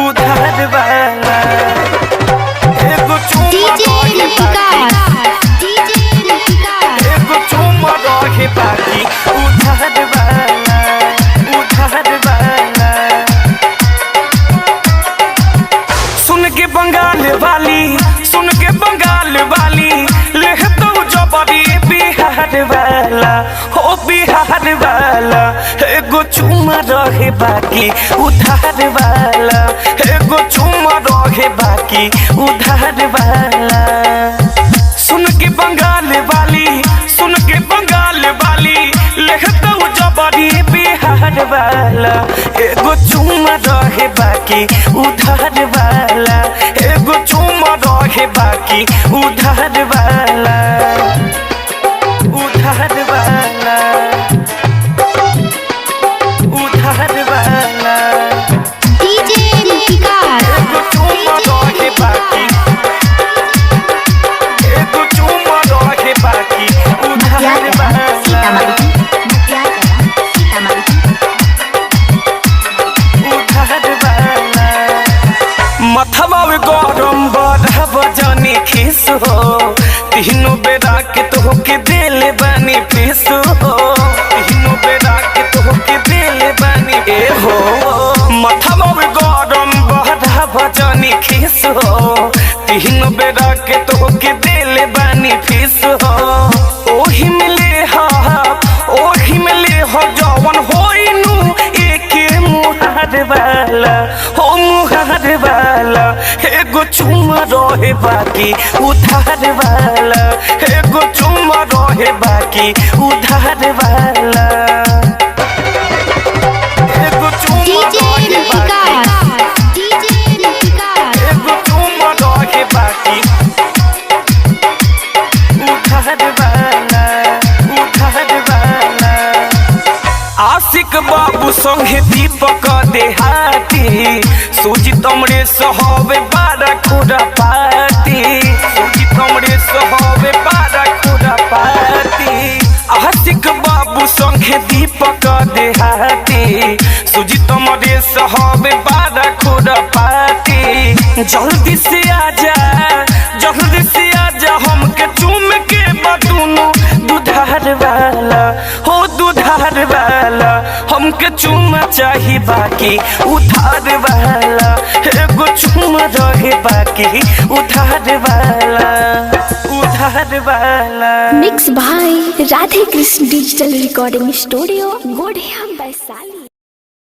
उधार वाला एगो चुम्मा रहे बाकी एगो चुम्मा रहे बाकी उधार वाला उधार वाला। सुन के बंगाल वाली ले तो जबरी बिहार वाला हो बिहार वाला एगो चुम्मा रहे बाकी उधार वाला एगो चुम्मा रहे बाकी उधार वाला। सुन के बंगाल वाली ले तो जबरी बिहार वाला एगो चुम्मा रहे बाकी उधार वाला एगो चुम्मा रहे बाकी उधार वाला उधार वाला उधार वाला। एगो चुम्मा रहे बाकी एगो चुम्मा रहे बाकी उधार वाला उधार वाला। मथवा में गरम बढ़ब जानी खिस हो तीनों बेरा के तो के दिल बनी फीस हो तीनों बेरा के तो के दिल बनी ए हो। मथवा में गरम बढ़ब जानी खिस हो तीनों बेरा के तो के दिल बनी फीस हो। ओही मिले हो जवन होइनु एके मुहार वाला हो मुहार वाला एगो चुम्मा रहे बाकी उधार वाला एगो चुम्मा रहे बाकी उधार वाला एगो चुम्मा रहे बाकी एगो चुम्मा रहे बाकी उधार वाला उधार वाला। आशिक बाबू संगे दीपक देहाती सुजित हमरे सहबे बारा खुरा पाती सुजित हमरे सहबे बारा खुरा पाती। आशिक बाबू संगे दीपक देहाती सुजित हमरे सहबे बारा खुरा पाती। जल्दी से आजा हमके चूम के बदुनु दुधार वाला हो दुधार वाला हमके चुम्मा चाही बाकी उधार वाला एगो चुम्मा रहे बाकी उधार वाला उधार वाला। मिक्स भाई Radhe Krishna digital recording studio गोढ़िया वैशाली।